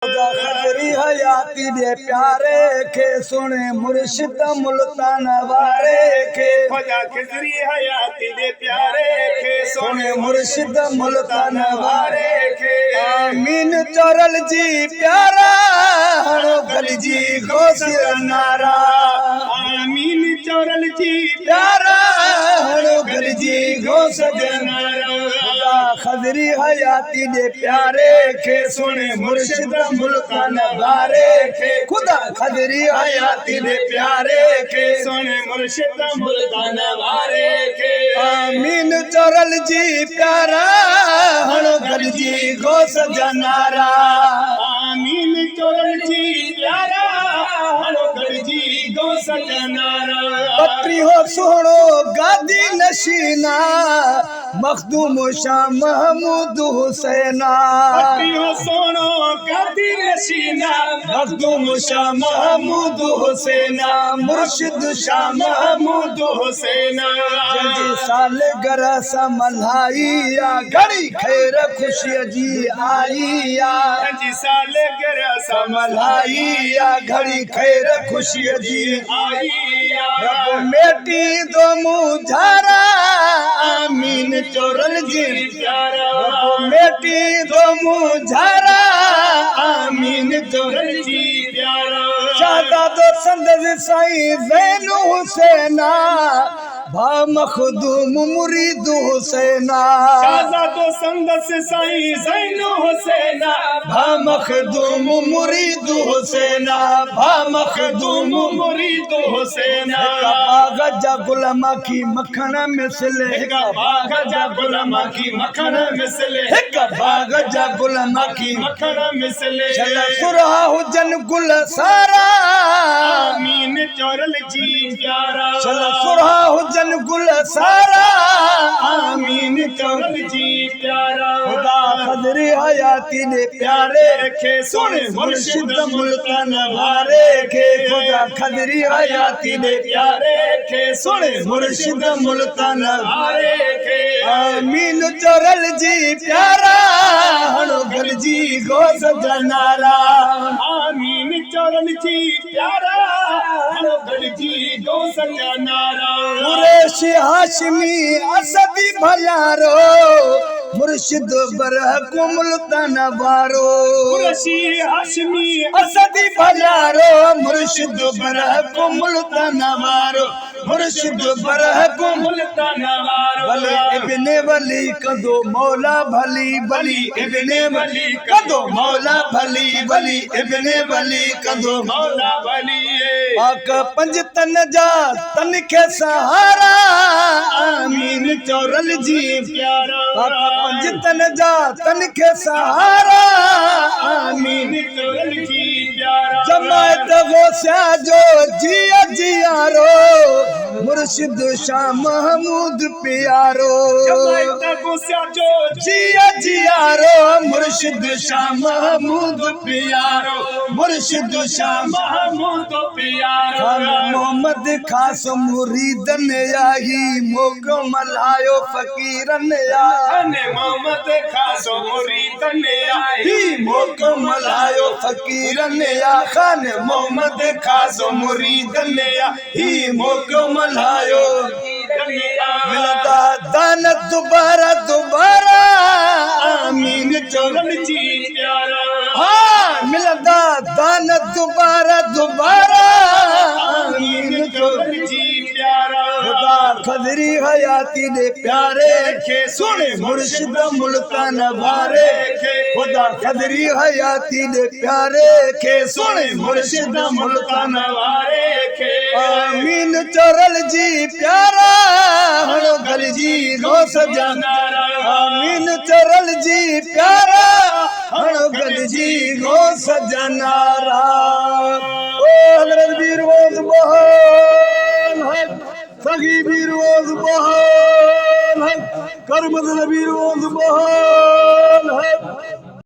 खजरी हयाती दे प्यारे के सुने मुर्शिद मुल्तान वारे के ख्वाजा खजरी हयाती दे प्यारे के सुने मुर्शिद मुल्तान वारे के आमीन चौरल जी प्यारा गल जी घोष नारा आमीन चौरल जी प्यारा गल जी घोष नारा खजरी हयाती दे प्यारे के सुने मुर्शिद मुल्तान वारे के खुदा खजरी हयाती दे प्यारे के सोने मुर्शिद मुल्तान वारे के आमीन चौरल जी प्यारा गल जी घोष नारा आमीन चौरल जी प्यारा गल जी घोष नारा पत्री हो सुनो गादी नशीना मखदूम शाह महमूद हुसैना सोनो गादी नशीना मखदूम शाह महमूद हुसैना मुर्शिद शाह महमूद हुसैना जी साल गरस मल्हाइया घड़ी खैर खुशी जी आईया जी साल गरस मल्हाइया घड़ी खैर खुशी जी आईया रब मेटी दो मुझारा आमीन चौरल जी प्यारा रब मेटी दो मुझारा आमीन चौरल जी प्यारा चादा दो संदज साईं ज़ैन हुसैना भा मखदूम मुरीद हुसैना शाजा तो संदस साईं ज़ैन हुसैना भा मखदूम मुरीद हुसैना भा मखदूम मुरीद हुसैना गजा गुलामा की मखन मिसले गजा गुलामा की मखन मिसले गजा गुलामा की मखन मिसले चल सुरहा हुजन गुल सारा आमीन चौरल जी प्यारा चल सुरहा हुजन गुल सारा आमीन चौरल जी प्यारा खुदा खजरी हयाती ने प्यारे रखे सुने मुर्शिद मुल्तान वारे के खुदा खजरी हयाती ने प्यारे के सुने मुर्शिद मुल्तान वारे के आमीन चौरल जी प्यारा गल जी घोष नारा आमीन चौरल जी प्यारा गल जी घोष नारा कुरैशी हाशमी असदी भयारो मुर्शिद बरहक मुल्तान वारो कुरैशी हाशमी असदी भयारो मुर्शिद बरहक मुल्तान वारो मुर्शिद बरहक मुल्तान वारो भले इब्ने वली कदो मौला भली भली इब्ने वली कदो मौला भली भली इब्ने वली कदो मौला भली पाक पंज तन जा तन के सहारा आमीन चौरल जी प्यारा पाक पंज तन जा तन के सहारा आमीन चौरल जी प्यारा जमात गोसा जो जिया जियारो मुर्शिद शाह महमूद प्यारो जो जिया जियारो मुर्शिद शाह महमूद प्यारो मुर्शिद शाह महमूद प्यारो खान मोहम्मद खास मुरीदन आई मोग मलायो फकीरन ने मोहम्मद खास मुरीदन ही मोग मलायो फकीरन खान मोहम्मद खास मुरीदन ही मोग मलायो मिलता दान दोबारा दोबारा आमीन चौरल जी प्यारा हाँ मिलता दान दोबारा दोबारा आमीन चौरल जी प्यारा खुदा खजरी हयाती दे प्यारे के सुने मुर्शिद मुल्तान वारे के खुदा खजरी हयाती दे प्यारे के सुने मुर्शिद मुल्तान वारे के आमीन चौरल जी प्यारा गल जी घोष नारा आमीन चौरल जी प्यारा गल जी घोष नारा ओ हज़रत बीर रोज बहाल है सगी भी रोज बहाल है करमद नबी रोज बहाल है।